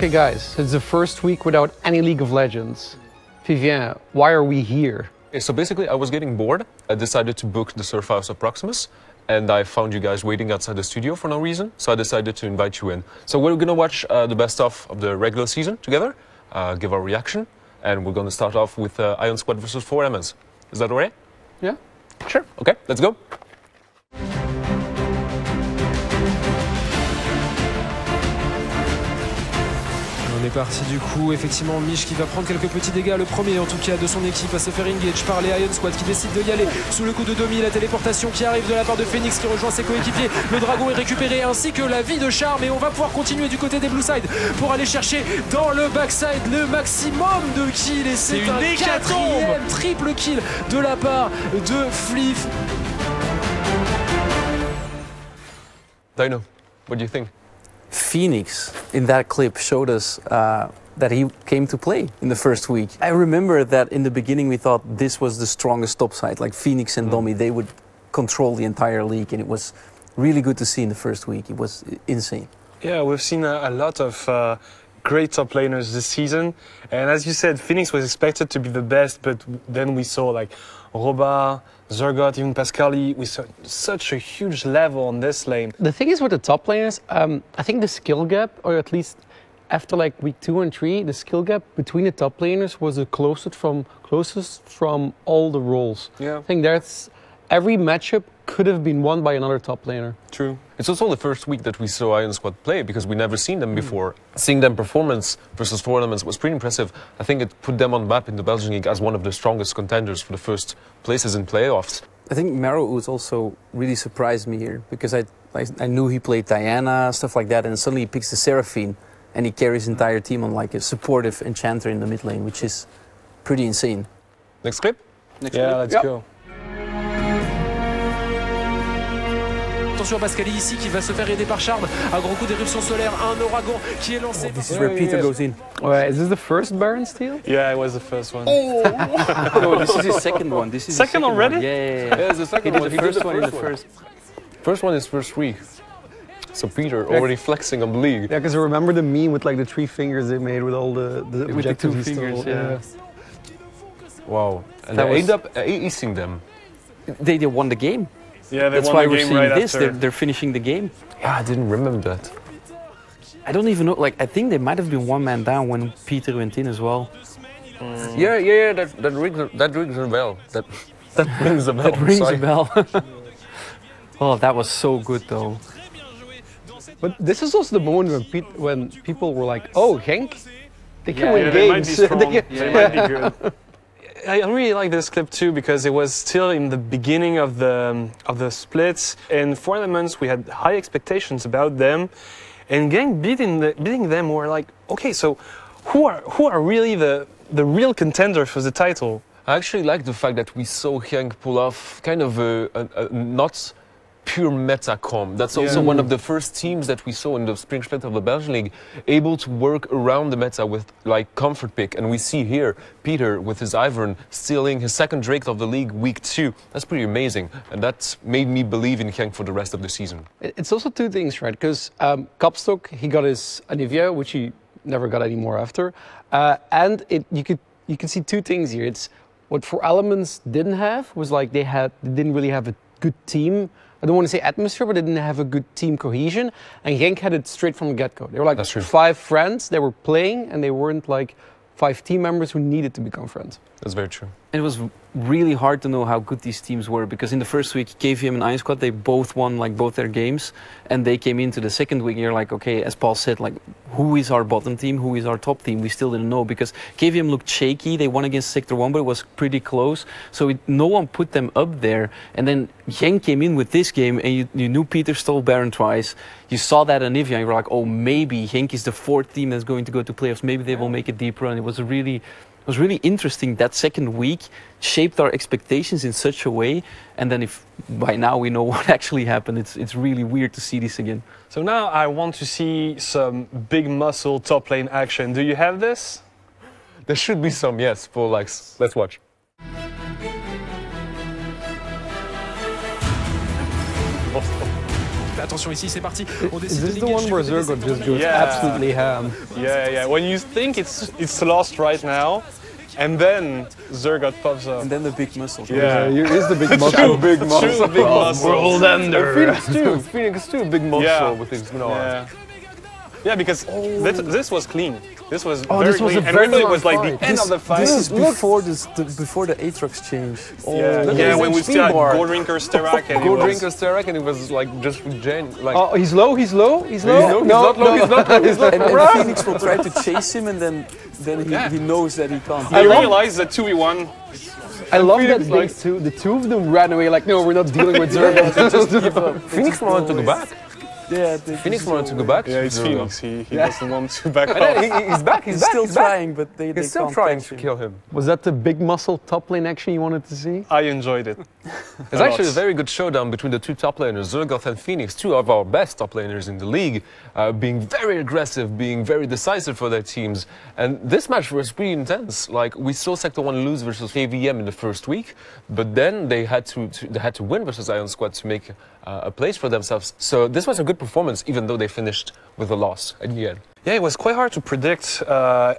Okay guys, it's the first week without any League of Legends. Vivien, why are we here? Okay, so basically I was getting bored. I decided to book the Surf House of Proximus, and I found you guys waiting outside the studio for no reason, so I decided to invite you in. So we're gonna watch the best of the regular season together, give our reaction, and we're gonna start off with Ion Squad versus 4Ms. Is that alright? Yeah. Sure. Okay, let's go. On est parti du coup, effectivement Mich qui va prendre quelques petits dégâts, le premier en tout cas de son équipe à se faire engage par les Ion Squad qui décide de y aller sous le coup de Domi, la téléportation qui arrive de la part de Phoenix qui rejoint ses coéquipiers, le dragon est récupéré ainsi que la vie de Charme et on va pouvoir continuer du côté des Blue Side pour aller chercher dans le backside le maximum de kills et c'est un quatrième triple kill de la part de Fliff. Dino, what do you think? Phoenix in that clip showed us that he came to play in the first week. I remember that in the beginning we thought this was the strongest top side, like Phoenix and Domi, they would control the entire league, and it was really good to see in the first week. It was insane. Yeah, we've seen a lot of great top laners this season, and as you said, Phoenix was expected to be the best, but then we saw like Roba, Zergot, even Pascali, we saw such a huge level on this lane. The thing is with the top laners, I think the skill gap, or at least after like week 2 and 3, the skill gap between the top laners was the closest from all the roles. Yeah. I think that's every matchup could have been won by another top laner. True. It's also the first week that we saw Ion Squad play because we never seen them before. Seeing them performance versus 4Ms was pretty impressive. I think it put them on the map in the Belgian League as one of the strongest contenders for the first places in playoffs. I think Marrow also really surprised me here because I knew he played Diana, stuff like that, and suddenly he picks the Seraphine and he carries his entire team on like a supportive enchanter in the mid lane, which is pretty insane. Next clip? Let's go. Attention à Pascali ici qui va se faire aider par Charme, un gros coup d'éruption solaire, un ouragan qui est lancé. Oh, this is where Peter goes in. Wait, is this the first Baron steal? Yeah, it was the first one. No, this is his second one. This is second already? One. Yeah. Yeah, it's the second one. He did the first one in the first. First one is first week. So Peter already flexing on the league. Yeah, because I remember the meme with like the 3 fingers they made with all the objectives. With the 2 fingers, yeah. Wow. And That they was... end up acing them. They won the game. Yeah, that's why we're seeing this. They're finishing the game. Yeah, I didn't remember that. I don't even know. Like, I think they might have been one man down when Peter went in as well. Yeah. That rings a bell. That rings a bell. That rings a bell. Oh, that was so good though. But this is also the moment when people were like, "Oh, Henk, they can win they might games." be strong. They might be good. I really like this clip too because it was still in the beginning of the splits. And for elements, we had high expectations about them, and Gang beating them. We're like, okay, so who are really the real contenders for the title? I actually like the fact that we saw Henk pull off kind of a not pure meta comp. That's also one of the first teams that we saw in the Sping Split of the Belgian League able to work around the meta with like comfort pick, and we see here Peter with his Ivern stealing his second Drake of the league week 2. That's pretty amazing, and that made me believe in Henk for the rest of the season. It's also 2 things, right? Because Kopstok, he got his Anivia, which he never got anymore after, and you can see 2 things here. It's what 4Elements didn't have was like they didn't really have a good team. I don't want to say atmosphere, but they didn't have a good team cohesion. And Genk had it straight from the get-go. They were like 5 friends, they were playing, and they weren't like 5 team members who needed to become friends. That's very true. It was really hard to know how good these teams were because in the first week, KVM and Ion Squad, they both won like both their games, and they came into the second week. And you're like, okay, as Paul said, like who is our bottom team, who is our top team? We still didn't know because KVM looked shaky. They won against Sector 1, but it was pretty close. So no one put them up there. And then Genk came in with this game, and you knew Peter stole Baron twice. You saw that in Anivia, and you were like, oh, maybe Genk is the 4th team that's going to go to playoffs. Maybe they will make a deep run. It was really interesting. That second week shaped our expectations in such a way, and then if by now we know what actually happened, it's really weird to see this again. So now I want to see some big muscle top lane action. Do you have this? There should be some, yes, for likes. Let's watch. Attention ici, c'est parti. On Is décide this de the one where Zergo just goes Yeah. absolutely ham? Yeah. When you think it's lost right now, and then Zergot pops up. And then the big muscle. Yeah. Here is the big True, muscle. big muscle. Big muscle. World ender. Phoenix too, big muscle Yeah. with his gnaw. Yeah, because this was clean. This was Oh, very this was clean. a And very really it long was like fight. the end of the fight. This is before before the Aatrox change. Yeah, when we still had bar. Goldrinker, Sterak, and Go it was... drink a Sterak and it was like just with Jane. Like, Oh, he's low, he's low, he's low. he's not low, he's not low, he's not And low. Phoenix will try to chase him, and then he knows that he can't. I realized that 2v1. I love that Phoenix, the two of them ran away like, no, we're not dealing with Zergo. Phoenix wanted to go back. Yeah, Phoenix wanted to go back. Yeah, it's Zergo. Phoenix. He doesn't want to back I know, off. he's back, he's back. still he's back. trying, but they He's still can't trying catch to him. kill him. Was that the big muscle top lane action you wanted to see? I enjoyed it. It's actually a very good showdown between the two top laners, Zergoth and Phoenix, two of our best top laners in the league, being very aggressive, being very decisive for their teams. And this match was pretty intense. Like, we saw Sector 1 lose versus KVM in the first week, but then they had to win versus Ion Squad to make a place for themselves. So this was a good performance, even though they finished with a loss in the end. Yeah, it was quite hard to predict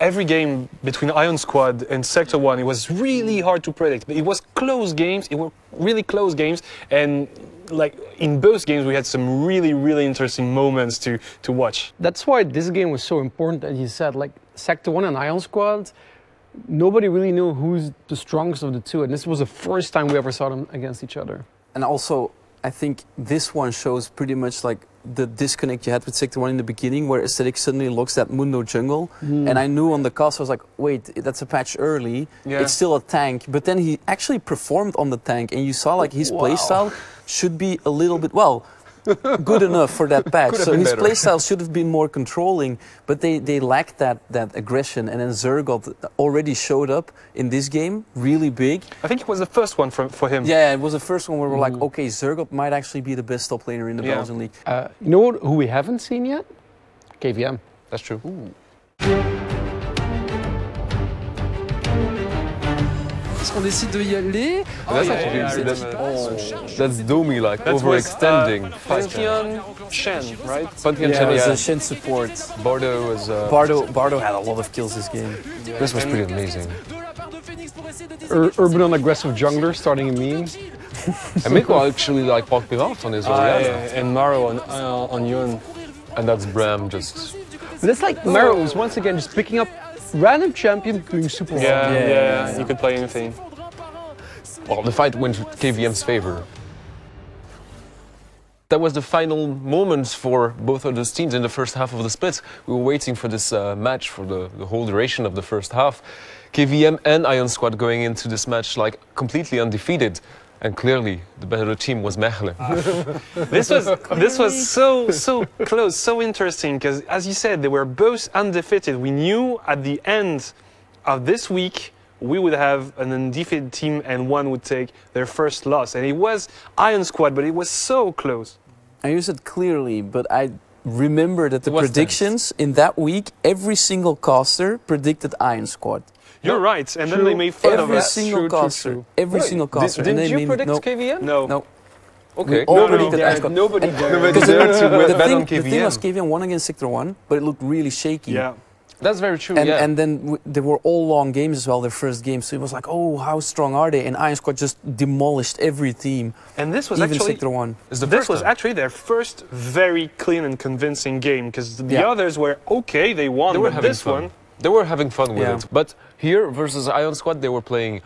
every game between Ion Squad and Sector 1. It was really hard to predict. It was close games. It were really close games. And like in both games, we had some really, really interesting moments to watch. That's why this game was so important, as you said, like Sector 1 and Ion Squad, nobody really knew who's the strongest of the two. And this was the first time we ever saw them against each other. And also, I think this one shows pretty much like the disconnect you had with Sector 1 in the beginning, where Aesthetic suddenly looks at Mundo jungle. And I knew on the cast, I was like, wait, that's a patch early. Yeah. It's still a tank. But then he actually performed on the tank, and you saw like his playstyle should be a little bit, well, good enough for that patch. So his playstyle should have been more controlling, but they lacked that aggression. And then Zergot already showed up in this game, really big. I think it was the first one for him. Yeah, it was the first one where we're like, okay, Zergot might actually be the best top laner in the Belgian League. You know who we haven't seen yet? KVM. That's true. Est-ce qu'on décide de y aller? That's Domi, like, overextending. Pantheon Shen, right? Pantheon Yeah, Chen, it was yeah. a Shen support. Bardo was... Bardo had a lot of kills this game. This was pretty amazing. Urban aggressive jungler starting a meme. And Miko actually like popping off on his Oriana. And Maro on Yun. And that's Bram just... But it's like Marrows, once again, just picking up random champion doing super well. Yeah, you could play anything. Well, the fight went in KVM's favor. That was the final moments for both of those teams in the first half of the split. We were waiting for this match for the whole duration of the first half. KVM and Ion Squad going into this match like completely undefeated. And clearly, the better team was Mechelen. This was so close, so interesting, because as you said, they were both undefeated. We knew at the end of this week we would have an undefeated team and one would take their first loss. And it was Ion Squad, but it was so close. I use it clearly, but I remember that the predictions in that week, every single caster predicted Ion Squad. You're right, and then they made fun of Every us. single caster. Every single caster. Didn't and you they predict no, KVM? No. no. Okay. All predicted Ion Squad. Nobody Nobody dared to bet on The thing was KVM. KVM won against Sector 1, but it looked really shaky. Yeah. That's very true, And, yeah. and then they were all long games as well, their first game. So it was like, oh, how strong are they? And Ion Squad just demolished every team, And this was even actually Sector 1. It's the this first was time. actually their first very clean and convincing game, because the Yeah. others were okay, they won, They were but having this fun. one. They were having fun with Yeah. it. But here versus Ion Squad, they were playing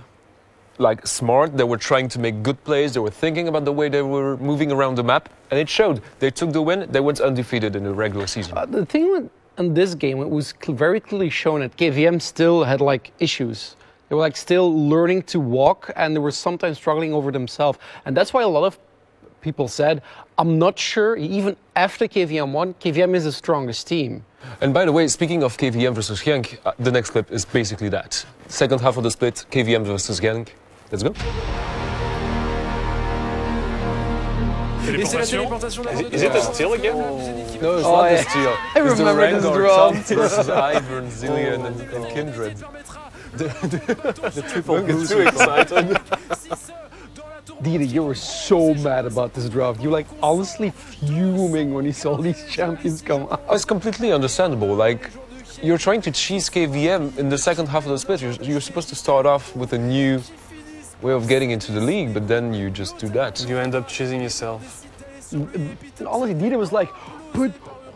like smart. They were trying to make good plays. They were thinking about the way they were moving around the map, and it showed. They took the win. They went undefeated in the regular season. The thing with in this game, it was very clearly shown that KVM still had like issues. They were like still learning to walk, and they were sometimes struggling over themselves. And that's why a lot of people said, I'm not sure, even after KVM won, KVM is the strongest team. And by the way, speaking of KVM versus Genk, the next clip is basically that. Second half of the split, KVM versus Genk. Let's go. Et c'est la téléportation de la Is it a steal again? No, it's not the steal. I remember this draw. versus Ivern, Zillion, and Kindred. The triple Don't get boost. too excited. Dida, you were so mad about this draft. You were like honestly fuming when you saw these champions come out. It's completely understandable. Like, you're trying to cheese KVM in the second half of the split. You're supposed to start off with a new way of getting into the league, but then you just do that. You end up choosing yourself. Honestly, Dida was like, but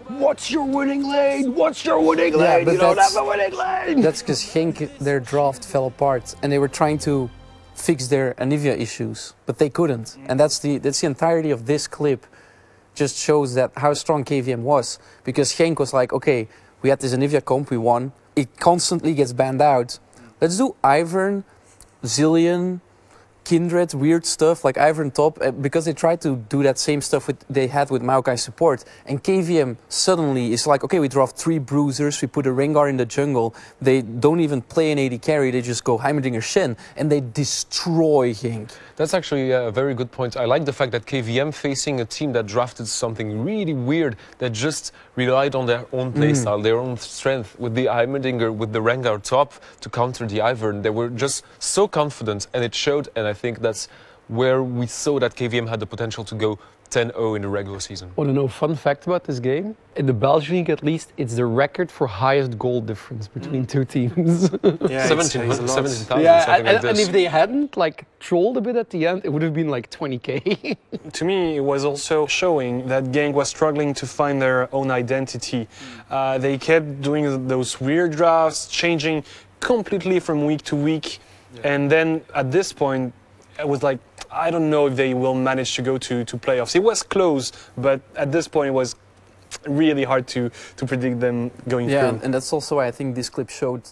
what's your winning lane? What's your winning lane? but You don't have a winning lane. That's because Genk, their draft fell apart, and they were trying to fix their Anivia issues, but they couldn't. And that's the entirety of this clip. Just shows that how strong KVM was, because Genk was like, okay, we had this Anivia comp, we won. It constantly gets banned out. Let's do Ivern, Zillion, Kindred, weird stuff like Ivern top, because they tried to do that same stuff they had with Maokai support. And KVM suddenly is like, okay, we draft 3 bruisers, we put a Rengar in the jungle, they don't even play an AD carry, they just go Heimerdinger Shen, and they destroy Genk. That's actually a very good point. I like the fact that KVM facing a team that drafted something really weird, that just relied on their own playstyle, their own strength, with the Heimerdinger, with the Rengar top to counter the Ivern. They were just so confident, and it showed, and I think that's where we saw that KVM had the potential to go 10-0 in the regular season. Want to know a fun fact about this game? In the Belgian League, at least, it's the record for highest goal difference between two teams. Yeah, 17,000, Yeah, something like and this. if they hadn't like trolled a bit at the end, it would have been like 20k. To me, it was also showing that Genk was struggling to find their own identity. They kept doing those weird drafts, changing completely from week to week. And then at this point, it was like, I don't know if they will manage to go to playoffs. It was close, but at this point, it was really hard to predict them going through. And that's also why I think this clip showed,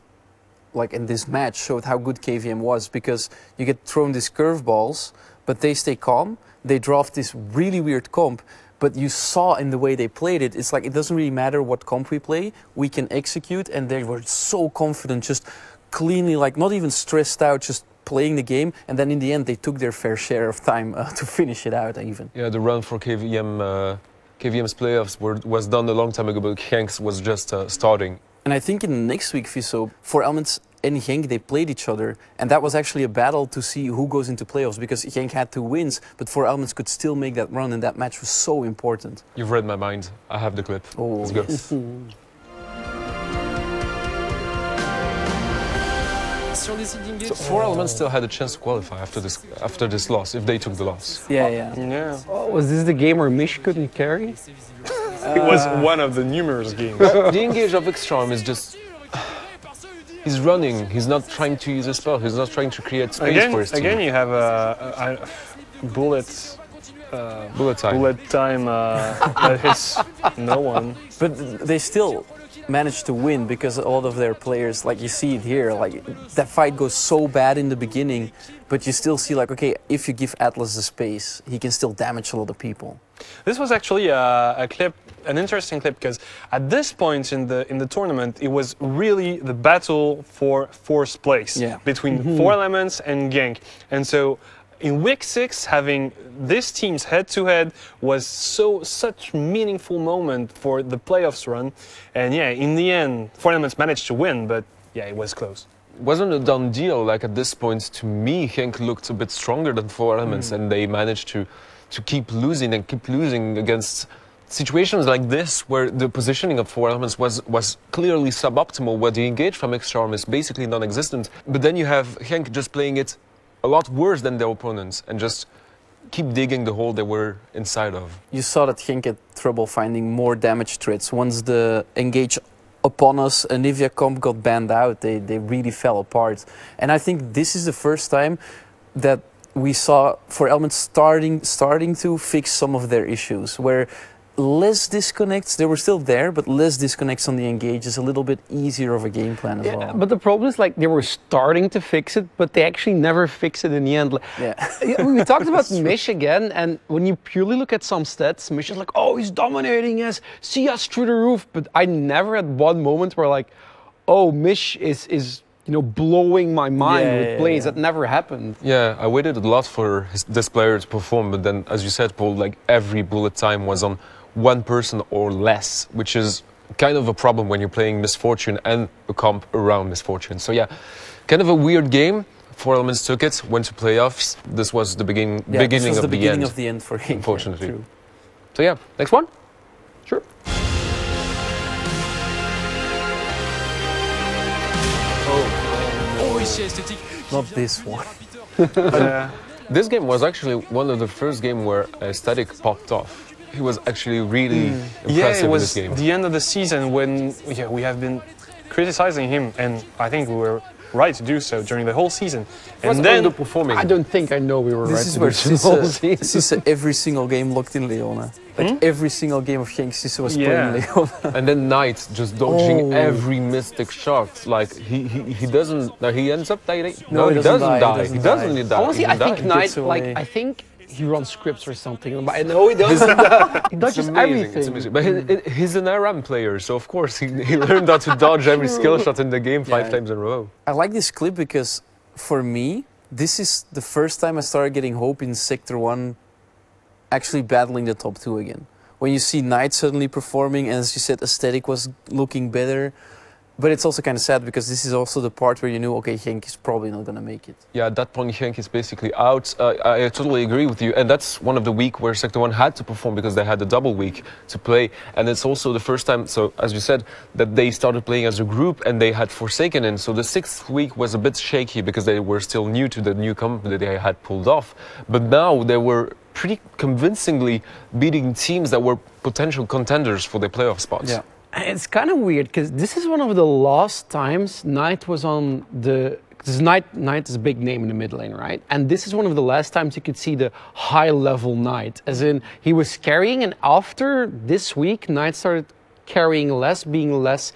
like in this match, showed how good KVM was, because you get thrown these curveballs, but they stay calm. They draft this really weird comp, but you saw in the way they played it, it's like it doesn't really matter what comp we play, we can execute, and they were so confident, just cleanly, like not even stressed out, just playing the game, and then in the end they took their fair share of time to finish it out even. Yeah, the run for KVM's playoffs was done a long time ago, but Genk's was just starting. And I think in the next week, Viso, 4Elements and Genk, they played each other, and that was actually a battle to see who goes into playoffs, because Genk had 2 wins, but 4Elements could still make that run, and that match was so important. You've read my mind. I have the clip. Oh, let's go. So 4Elements still had a chance to qualify after this loss, if they took the loss. Yeah. Oh, was this the game where Mish couldn't carry? It was one of the numerous games. The engage of Extrarm is just... He's running, he's not trying to use a spell, he's not trying to create space for his team. Again, you have a bullet time that hits no one. But they still managed to win, because all of their players, like you see it here, like that fight goes so bad in the beginning, but you still see like, okay, if you give Atlas the space, he can still damage a lot of people. This was actually a clip, an interesting clip, because at this point in the tournament, it was really the battle for 4th place between 4Elements and Genk. And so in week 6, having these teams head-to-head was such meaningful moment for the playoffs run. And yeah, in the end, 4Elements managed to win, but yeah, it was close. Wasn't a done deal. Like at this point, to me, Genk looked a bit stronger than 4Elements, and they managed to keep losing against situations like this, where the positioning of 4Elements was clearly suboptimal, where the engage from Extrarm is basically non-existent. But then you have Genk just playing it a lot worse than their opponents, and just keep digging the hole they were inside of. You saw that Genk had trouble finding more damage threats. Once the engage upon us, Anivia comp got banned out, they really fell apart. And I think this is the first time that we saw 4Elements starting to fix some of their issues, where less disconnects, they were still there, but less disconnects on the engage is a little bit easier of a game plan as well. But the problem is, like, they were starting to fix it, but they actually never fix it in the end. We talked about Mish again, and when you purely look at some stats, Mish is like, oh, he's dominating us, see us through the roof. But I never had one moment where like, oh, Mish is you know, blowing my mind with plays that never happened. Yeah, I waited a lot for this player to perform, but then, as you said, Paul, like every bullet time was on one person or less, which is kind of a problem when you're playing Misfortune and a comp around Misfortune. So yeah, kind of a weird game. Four Elements took it, went to playoffs. This was the beginning this was of the the beginning end, of the end for him. unfortunately. Yeah, true. So yeah, next one. Sure. Not this one. This game was actually one of the first game where Static popped off. He was actually really impressive Yeah, it was in this game. the end of the season when we have been criticizing him, and I think we were right to do so during the whole season. He was And then underperforming. I don't think I know we were right This is to where do the whole Sisse, season. Sisse every single game locked in Leona. Like every single game of Genk, Sisse was Yeah. playing Leona. And then Knight just dodging Oh. every mystic shot. Like he doesn't. No, he ends up dying. No, he doesn't die, die. he He doesn't doesn't die. die. Honestly, He I think doesn't Knight- Knight, gets like, away. I think he runs scripts or something. But no, he doesn't. He It's dodges amazing. everything. It's amazing. But he's an Aram player, so of course he learned how to dodge every skill shot in the game five Yeah. times in a row. I like this clip because for me, this is the first time I started getting hope in Sector 1 actually battling the top 2 again. When you see Knight suddenly performing, and as you said, Aesthetic was looking better. But it's also kind of sad because this is also the part where you knew, okay, Genk is probably not going to make it. Yeah, at that point, Genk is basically out. I totally agree with you. And that's one of the week where Sector 1 had to perform because they had the double week to play. And it's also the first time, so as you said, that they started playing as a group and they had Forsaken in. So the 6th week was a bit shaky because they were still new to the new company that they had pulled off. But now they were pretty convincingly beating teams that were potential contenders for the playoff spots. Yeah. It's kind of weird because this is one of the last times Knight was on the. Because Knight is a big name in the mid lane, right? And this is one of the last times you could see the high level Knight. As in, he was carrying, and after this week, Knight started carrying less, being less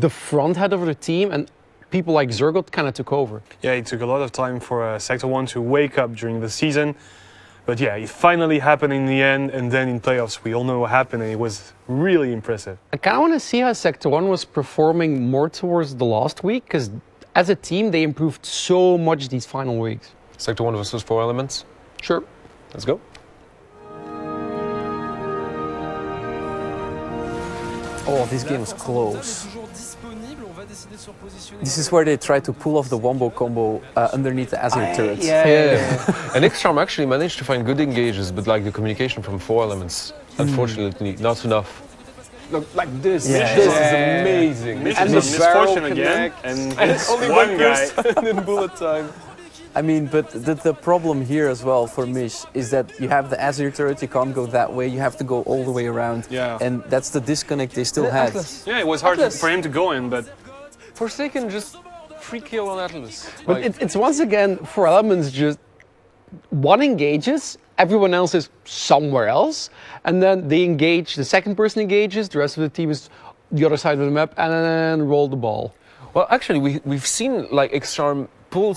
the front head of the team, and people like Zergot kind of took over. yeah, it took a lot of time for Sector 1 to wake up during the season. But yeah, it finally happened in the end, and then in playoffs, we all know what happened, and it was really impressive. I kind of want to see how Sector 1 was performing more towards the last week, because as a team, they improved so much these final weeks. Sector 1 versus 4 Elements. Sure. Let's go. Oh, this game was close. This is where they try to pull off the wombo combo underneath the Azir turrets. Yeah. And X-Charm actually managed to find good engages, but like the communication from 4 Elements, unfortunately, not enough. Look, like this. Yeah. This is amazing. Mitch And is the a barrel misfortune again, connect, and it's it's only one guy. person in bullet time. I mean, but the problem here as well for Mish is that you have the Azir turret, you can't go that way, you have to go all the way around. Yeah. And that's the disconnect they still had. Atlas. Yeah, it was hard Atlas. for him to go in, but Forsaken just free kill on Atlas. But Like, it's once again, 4 Elements just one engages, everyone else is somewhere else, and then they engage, the second person engages, the rest of the team is the other side of the map, and then roll the ball. well, actually, we've seen like X-Charm pull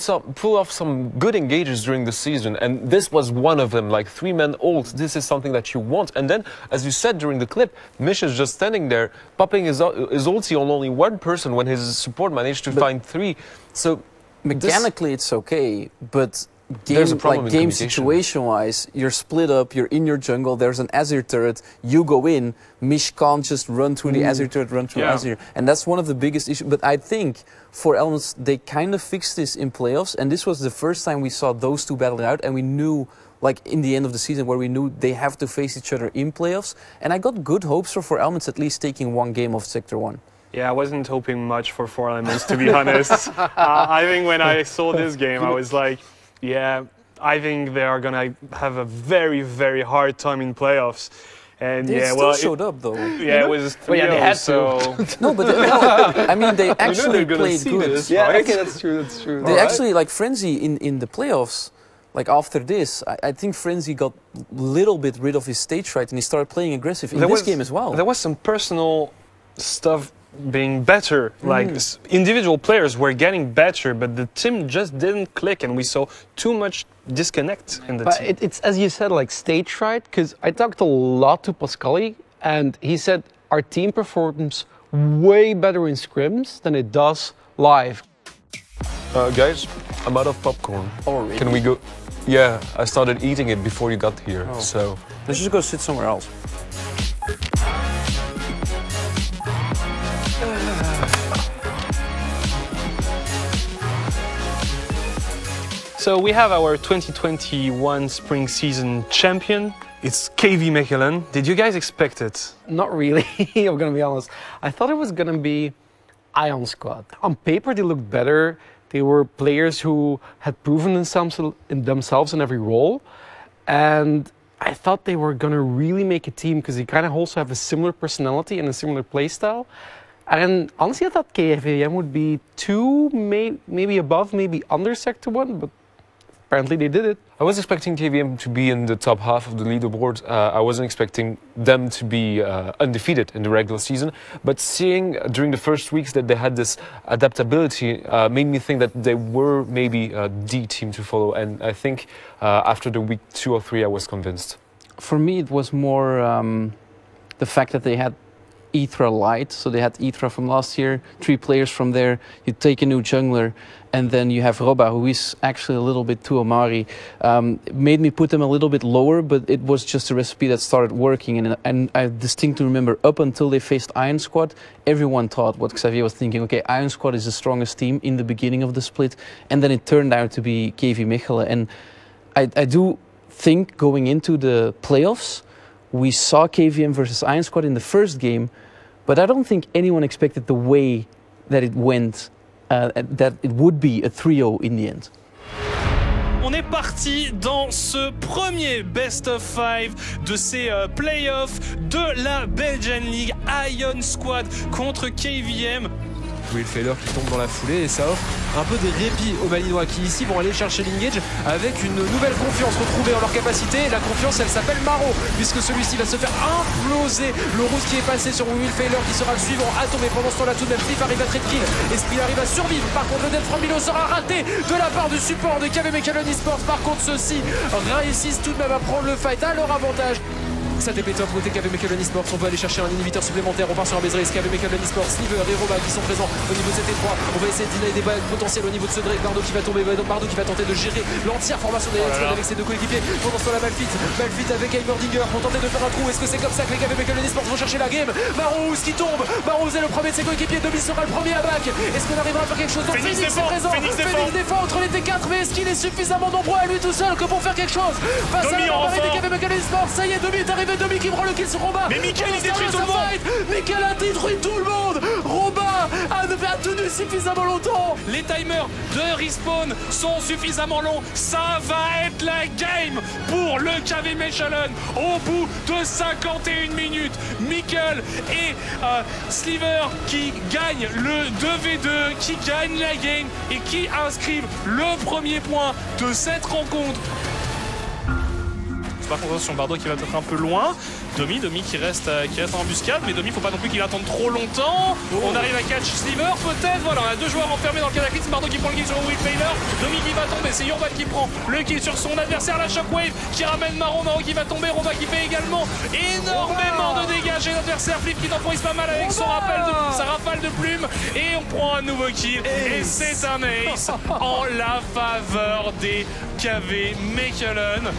off some good engages during the season, and this was one of them, like 3-man ult. This is something that you want. And then, as you said during the clip, Mish is just standing there, popping his ulti on only one person when his support managed to find 3. So Mechanically, it's okay, but There's a problem in game communication. situation-wise, you're split up, you're in your jungle, there's an Azir turret, you go in, Mish can't just run through the Azir turret, run through Yeah. Azir. And that's one of the biggest issues. But I think 4 Elements, they kind of fixed this in playoffs, and this was the first time we saw those two battling out, and we knew, like in the end of the season, where we knew they have to face each other in playoffs. And I got good hopes for 4 Elements at least taking one game of Sector 1. yeah, I wasn't hoping much for 4 Elements, to be honest. I think when I saw this game, I was like, yeah, I think they are gonna have a very, very hard time in playoffs. And They yeah, still well, showed up though. yeah, it was 3-0, yeah, they had to. so No, but no, I mean, they actually they're gonna played see good. this, right? okay, that's true, that's true. They actually, like Frenzy in the playoffs, like after this, I think Frenzy got a little bit rid of his stage fright and he started playing aggressive in this game as well. There was some personal stuff being better. Like individual players were getting better, but the team just didn't click, and we saw too much disconnect in the But team. it's, as you said, like stage fright, because I talked a lot to Pascali, and he said our team performs way better in scrims than it does live. guys, I'm out of popcorn. Already? Can we go? Yeah, I started eating it before you got here, Oh. so. Let's just go sit somewhere else. So we have our 2021 spring season champion. It's KV Mechelen. Did you guys expect it? Not really, I'm gonna be honest. I thought it was gonna be Ion Squad. On paper, they looked better. They were players who had proven themselves in every role. And I thought they were gonna really make a team because they kind of also have a similar personality and a similar play style. And honestly, I thought KVM would be 2, maybe above, maybe under Sector 1, but apparently they did it. I was expecting KVM to be in the top half of the leaderboard. I wasn't expecting them to be undefeated in the regular season. But seeing during the first weeks that they had this adaptability made me think that they were maybe the team to follow. And I think after the week 2 or 3, I was convinced. For me, it was more the fact that they had Ithra light, so they had Ithra from last year, 3 players from there, you take a new jungler, and then you have Roba, who is actually a little bit too Amari. It made me put them a little bit lower, but it was just a recipe that started working, and I distinctly remember up until they faced Iron Squad, everyone thought what Xavier was thinking, okay, Iron Squad is the strongest team in the beginning of the split, and then it turned out to be KV Mechelen, and I do think going into the playoffs, we saw KVM versus Iron Squad in the first game, but I don't think anyone expected the way that it went, that it would be a 3-0 in the end. On est parti dans ce premier best of 5 de ces playoffs de la Belgian League. Ion Squad contre KVM. Will Fader qui tombe dans la foulée et ça offre un peu des répits aux Malinois qui ici vont aller chercher l'engage avec une nouvelle confiance retrouvée en leur capacité. Et la confiance, elle s'appelle Maro, puisque celui-ci va se faire imploser. Le rouge qui est passé sur Will Fader qui sera le suivant à tomber pendant ce temps-là. Tout de même, Flip arrive à trade kill et Spin arrive à survivre. Par contre, le death from below sera raté de la part du support de KV Mechelen Esports. Par contre, ceux-ci réussissent tout de même à prendre le fight à leur avantage. Ça TP top côté KV Mechelen Esports, on va aller chercher un inhibiteur supplémentaire, on part sur un base race, KV Mechelen Esports, Sliver et Roba qui sont présents au niveau de cet étroit, on va essayer de deny des balles potentielles au niveau de ce Drake, Bardo qui va tomber, Bardo qui va tenter de gérer l'entière formation de avec ses 2 coéquipiers, pendant ce temps là Malfit avec Heimerdinger pour tenter de faire un trou, est-ce que c'est comme ça que les KV Mechelen Esports vont chercher la game? Marouz qui tombe, Marouz est le premier de ses coéquipiers, Demi sera le premier à back, est-ce qu'on arrivera à faire quelque chose? Donc Phoenix est présent, Phoenix défend entre les T4, mais est-ce qu'il est suffisamment nombreux à lui tout seul que pour faire quelque chose? Face à la barbarie des KV Mechelen Esports, ça y est, Demi est arrivé, Demi qui prend le kill sur Roba. Mais Mickaël il détruit tout le monde. Mickaël a détruit tout le monde. Roba a tenu suffisamment longtemps. Les timers de respawn sont suffisamment longs. Ça va être la game pour le KV Mechelen au bout de 51 minutes. Mickaël et Sliver qui gagnent le 2v2, qui gagnent la game et qui inscrivent le premier point de cette rencontre. Par contre, attention, Bardo qui va peut-être un peu loin. Domi qui reste en embuscade, mais Domi, faut pas non plus qu'il attende trop longtemps. On arrive à catch Sliver, peut-être. Voilà, on a 2 joueurs enfermés dans le cataclysme. Bardo qui prend le kill sur Will Fader. Domi qui va tomber, c'est Urban qui prend le kill sur son adversaire. La Shockwave qui ramène Marron, Marron qui va tomber. Roba qui fait également énormément de dégâts chez l'adversaire. Flip qui temporise pas mal avec sa rafale de plumes. Et on prend un nouveau kill. Et c'est un ace en la faveur des KV Mechelen.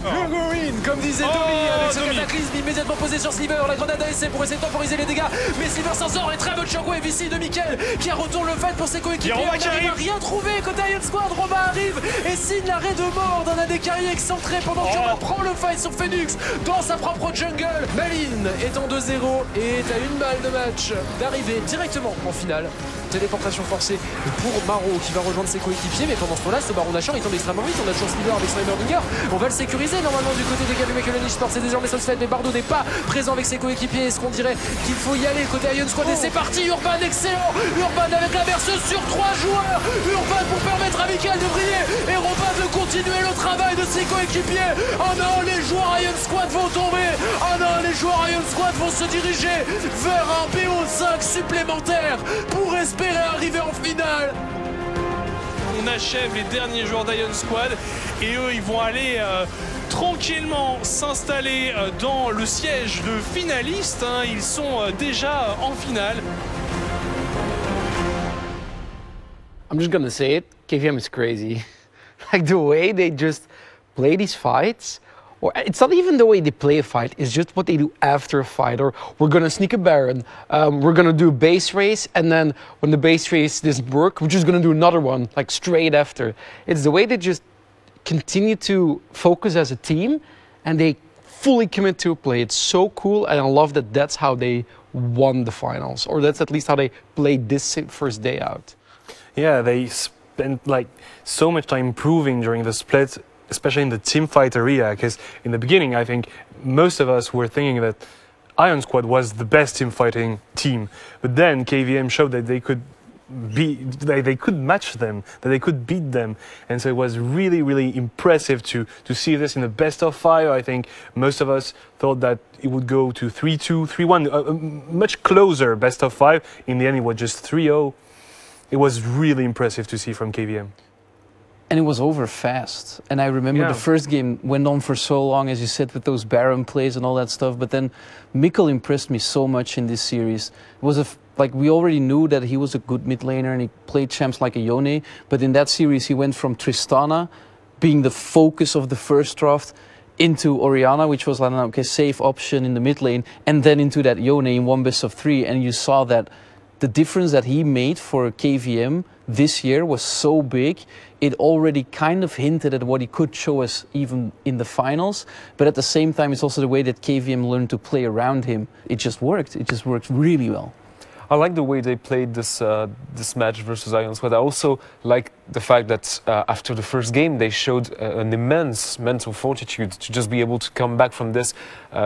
Hurgouin, comme disait Domi, avec ce cataclysme immédiatement posé sur Sliver, la grenade ASC pour essayer de temporiser les dégâts, mais Sliver s'en sort et très bonne shockwave ici de Mickaël qui retourne le fight pour ses coéquipiers. On n'arrive à rien trouver côté Iron Squad, Roba arrive et signe l'arrêt de mort d'un AD excentré pendant qu'on prend le fight sur Phoenix dans sa propre jungle. Maline est en 2-0 et est à 1 balle de match d'arriver directement en finale. Téléportation forcée pour Maro qui va rejoindre ses coéquipiers, mais pendant ce temps-là, ce baron d'achat il tombe extrêmement vite. On a toujours Sliver avec son Heimerdinger. On va le sécuriser normalement du côté des KV Mechelen Esports. C'est désormais Sunset, mais Bardo n'est pas présent avec ses coéquipiers. Est-ce qu'on dirait qu'il faut y aller côté Ion Squad? Et c'est parti, Urban excellent. Urban avec la berceuse sur 3 joueurs. Urban pour permettre à Mickaël de briller et Robin de continuer le travail de ses coéquipiers. Oh non, les joueurs Ion Squad vont tomber. Oh non, les joueurs Ion Squad vont se diriger vers un BO5 supplémentaire pour espérer arriver en finale. On achève les derniers joueurs d'Ion Squad et eux ils vont aller tranquillement s'installer dans le siège de finaliste. Ils sont déjà en finale. I'm just gonna say it, KVM is crazy. Like the way they just play these fights, or it's not even the way they play a fight, it's just what they do after a fight. Or we're gonna sneak a Baron, we're gonna do a base race, and then when the base race doesn't work, we're just gonna do another one, like straight after. It's the way they just continue to focus as a team, and they fully commit to a play. It's so cool, and I love that that's how they won the finals, or that's at least how they played this first day out. Yeah, they spent like so much time improving during the split, especially in the team fight area, because in the beginning I think most of us were thinking that Iron Squad was the best team fighting team, but then KVM showed that they could they could match them, that they could beat them, and so it was really impressive to see this in the best of 5. I think most of us thought that it would go to 3-2, 3-1, a much closer best of 5. In the end it was just 3-0. It was really impressive to see from KVM. And it was over fast. And I remember the first game went on for so long, as you said, with those Baron plays and all that stuff. But then Mikkel impressed me so much in this series. It was like we already knew that he was a good mid laner and he played champs like a Yone. But in that series, he went from Tristana being the focus of the first draft into Orianna, which was like an okay, safe option in the mid lane, and then into that Yone in 1 best of 3. And you saw that the difference that he made for KVM this year was so big. It already kind of hinted at what he could show us even in the finals. But at the same time, it's also the way that KVM learned to play around him. It just worked. It just worked really well. I like the way they played this this match versus Iron Squad. I also like the fact that after the first game, they showed an immense mental fortitude to just be able to come back from this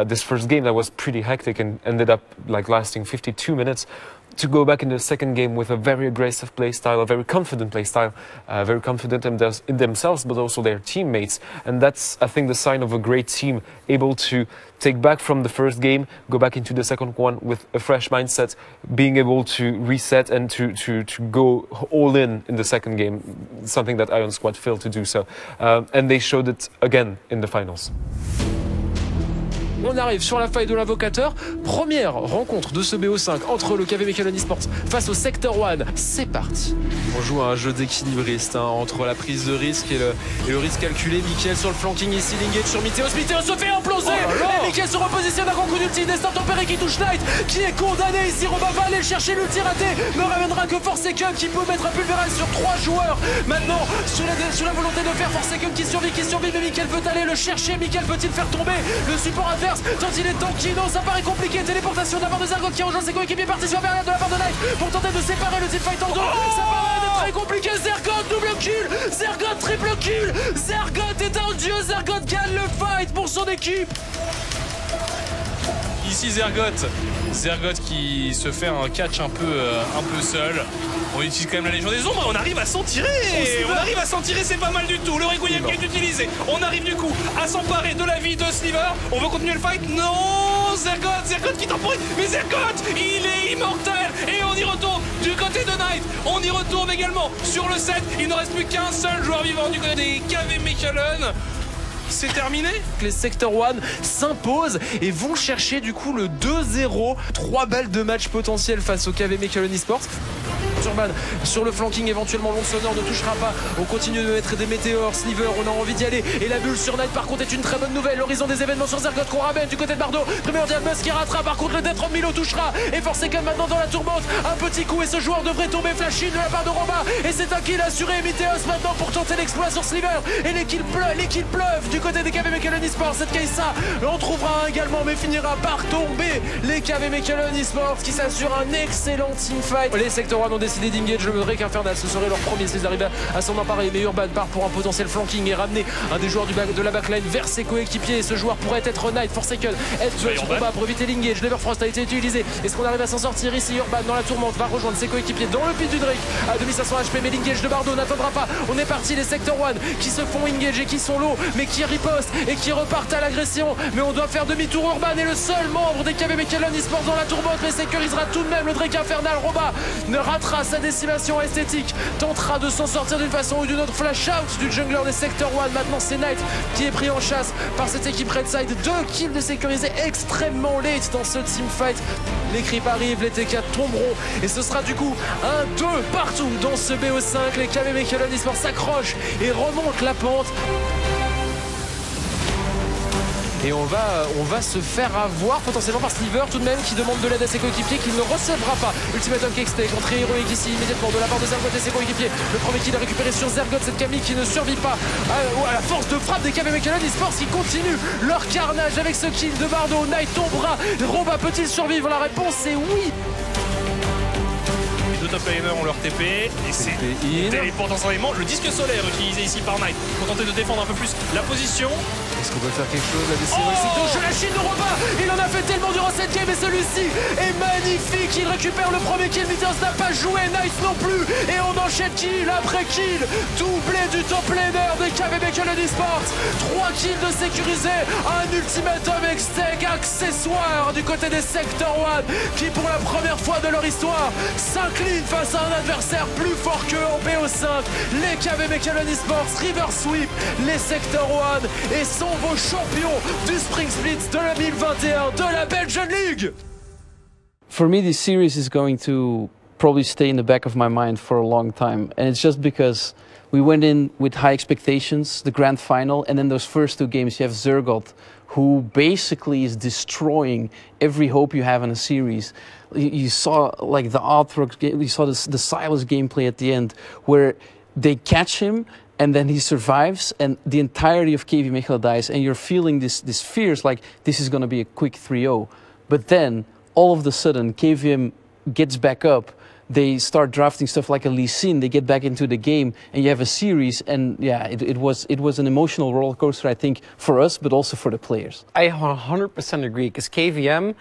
this first game that was pretty hectic and ended up like lasting 52 minutes. To go back in the second game with a very aggressive play style, a very confident play style, very confident in themselves, but also their teammates. And that's, I think, the sign of a great team, able to take back from the first game, go back into the second one with a fresh mindset, being able to reset and to go all in the second game, something that Iron Squad failed to do so. And they showed it again in the finals. On arrive sur la faille de l'invocateur. Première rencontre de ce BO5 entre le KV Mechelen Esports face au Sector 1. C'est parti. On joue à un jeu d'équilibriste entre la prise de risque et le risque calculé. Mickaël sur le flanking ici, Lingate sur Mythéos. Mythéos se fait imploser. Et Mickaël se repositionne à grand coup d'ulti. Destin tempéré qui touche Knight, qui est condamné ici. Robin va aller chercher l'ulti raté. Ne ramènera que Forsaken qui peut mettre un pulvérise sur 3 joueurs. Maintenant, sous la volonté de faire Forsaken qui survit. Mais Mickaël peut aller le chercher. Mickaël peut-il faire tomber le support adverse? Tant il est tanky, non, ça paraît compliqué. Téléportation de la part de Zergoth qui rejoint ses coéquipiers. Participation de la part de Knight pour tenter de séparer le teamfight en deux. Ça paraît être très compliqué. Zergoth double kill, Zergoth triple kill. Zergoth est un dieu. Zergoth gagne le fight pour son équipe. Ici Zergoth qui se fait un catch un peu seul. On utilise quand même la Légion des Ombres, on arrive à s'en tirer. C'est pas mal du tout. Le Requiem qui est utilisé. On arrive du coup à s'emparer de la vie de Sliver. On veut continuer le fight. Non, Zergoth qui temporise. Mais Zergoth, il est immortel. Et on y retourne du côté de Knight. On y retourne également sur le set. Il ne reste plus qu'un seul joueur vivant du côté des KV Mechelen. C'est terminé. Les Sector 1 s'imposent et vont chercher du coup le 2-0. 3 balles de match potentiel face au KV Mechelen Esports. Turban sur le flanking, éventuellement long sonore ne touchera pas. On continue de mettre des météores. Sliver, on a envie d'y aller. Et la bulle sur Knight par contre est une très bonne nouvelle. L'horizon des événements sur Zergoth qu'on ramène du côté de Bardo. Primordial Buzz qui rattrape. Par contre le Death of Milo touchera. Et Forsaken maintenant dans la tourmente. Un petit coup et ce joueur devrait tomber. Flash in de la part de Romain. Et c'est un kill assuré. Mythéos maintenant pour tenter l'exploit sur Sliver. Et les kills pleuvent du côté des KV Mechelen Esports. Cette Kaisa on trouvera un également mais finira par tomber. Les KV Mechelen Esports qui s'assurent un excellent teamfight. Les Sector 1 ont décidé d'engage le Drake Infernal. Ce serait leur premier s'ils arrivent à s'en emparer. Mais Urban part pour un potentiel flanking et ramener un des joueurs de la backline vers ses coéquipiers. Et ce joueur pourrait être Knight. Forsaken aide son combat pour éviter l'engage. Neverfrost a été utilisé. Est-ce qu'on arrive à s'en sortir ici? Urban dans la tourmente va rejoindre ses coéquipiers dans le pit du Drake à 2500 HP. Mais l'engage de Bardo n'attendra pas. On est parti. Les Sector 1 qui se font engage et qui sont low mais qui ripostent et qui repartent à l'agression. Mais on doit faire demi-tour. Urban est le seul membre des KV Mechelen Esports dans la tourmente mais sécurisera tout de même le Drake Infernal. Roba ne ratera sa décimation esthétique, tentera de s'en sortir d'une façon ou d'une autre. Flash out du jungler des Sector 1. Maintenant c'est Knight qui est pris en chasse par cette équipe Redside. 2 kills de sécurisés extrêmement late dans ce teamfight. Les creeps arrivent, les TK tomberont et ce sera du coup un 2 partout dans ce BO5. Les KV Mechelen Esports s'accrochent et remontent la pente. Et on va se faire avoir potentiellement par Sliver tout de même, qui demande de l'aide à ses coéquipiers, qu'il ne recevra pas. Ultimatum Kextay, contre héroïque ici immédiatement de la part de Zergot et ses coéquipiers. Le premier kill a récupéré sur Zergot, cette Camille qui ne survit pas à la force de frappe des KV Mechelen Esports qui continuent leur carnage avec ce kill de Bardo. Knight tombera, Roba peut-il survivre? La réponse est oui. Les deux top laners ont leur TP et c'est téléport instantanément. Le disque solaire utilisé ici par Knight pour tenter de défendre un peu plus la position. Est-ce qu'on peut faire quelque chose là dessus? Je la chine de Roba. Il en a fait tellement durant cette game et celui-ci est magnifique. Il récupère le premier kill. Mythos n'a pas joué, Knight non plus. Et on enchaîne kill après kill. Doublé du top laner des KV Mechelen Esports. 3 kills de sécurisé. Un ultimatum extec accessoire du côté des Sector 1 qui pour la première fois de leur histoire s'incline face à un adversaire plus fort qu'eux en BO5. Les KV Mechelen Esports River Sweep les Sector 1 et sont vos champions du Spring Split 2021 de la Belgian League. For me, this series is going to probably stay in the back of my mind for a long time. And it's just because we went in with high expectations, the grand final, and then those first 2 games you have Zergot, who basically is destroying every hope you have in a series. You saw like the Arthrox game, you saw the Silas gameplay at the end, where they catch him and then he survives and the entirety of KV Mechelen dies, and you're feeling this fears like this is going to be a quick 3-0. But then all of a sudden KVM gets back up, they start drafting stuff like a Lee Sin, they get back into the game, and you have a series. And yeah, it was an emotional roller coaster, I think, for us, but also for the players. I 100% agree, because KVM,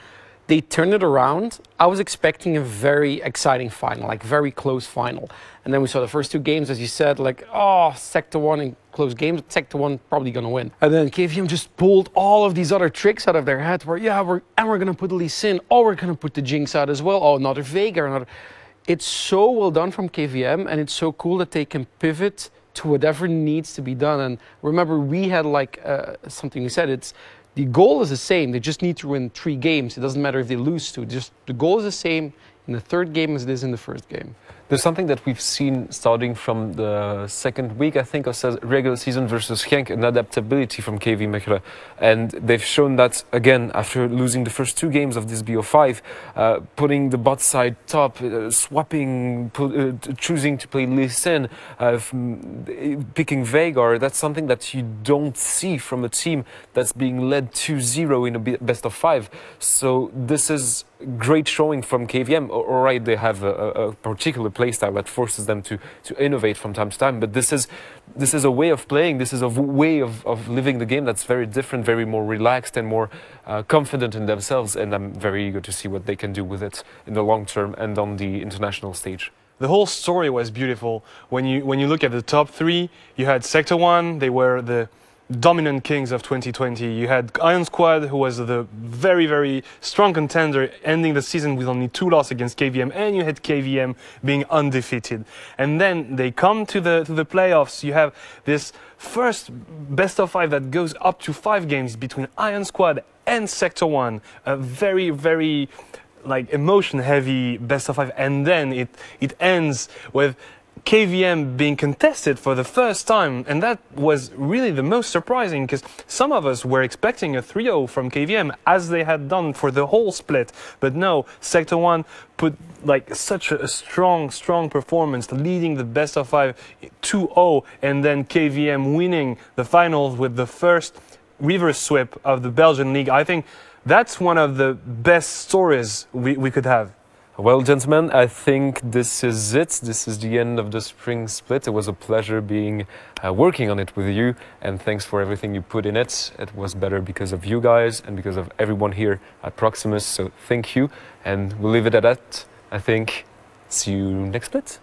they turned it around. I was expecting a very exciting final, like very close final. And then we saw the first 2 games, as you said, like, oh, Sector 1 in close games, Sector 1 probably going to win. And then KVM just pulled all of these other tricks out of their head where, yeah, we're going to put Lee Sin, or we're going to put the Jinx out as well, oh, another Vega, another... It's so well done from KVM, and it's so cool that they can pivot to whatever needs to be done. And remember, we had like something we said, it's the goal is the same. They just need to win 3 games. It doesn't matter if they lose 2. Just the goal is the same in the 3rd game as it is in the 1st game. There's something that we've seen starting from the 2nd week, I think, of regular season versus Genk, an adaptability from KV Mechelen. And they've shown that, again, after losing the first 2 games of this BO5, putting the bot side top, swapping, choosing to play Lee Sin, picking Veigar, that's something that you don't see from a team that's being led 2-0 in a best of 5. So this is great showing from KVM. All right, they have a particular playstyle that forces them to innovate from time to time, but this is a way of playing, this is a way of living the game that's very different, very more relaxed and more confident in themselves, and I'm very eager to see what they can do with it in the long term and on the international stage. The whole story was beautiful. When you look at the top 3, you had Sector 1, they were the dominant kings of 2020. You had Iron Squad, who was the very, very strong contender, ending the season with only 2 losses against KVM, and you had KVM being undefeated. And then they come to the playoffs. You have this first best of 5 that goes up to 5 games between Iron Squad and Sector 1. A very, very like emotion-heavy best of 5, and then it ends with KVM being contested for the first time, and that was really the most surprising, because some of us were expecting a 3-0 from KVM as they had done for the whole split, but no, Sector 1 put like such a strong performance, leading the best of 5 2-0, and then KVM winning the finals with the first reverse sweep of the Belgian League. I think that's one of the best stories we could have. Well, gentlemen, I think this is it. This is the end of the Spring Split. It was a pleasure working on it with you, and thanks for everything you put in it. It was better because of you guys and because of everyone here at Proximus, so thank you. And we'll leave it at that, I think. See you next split.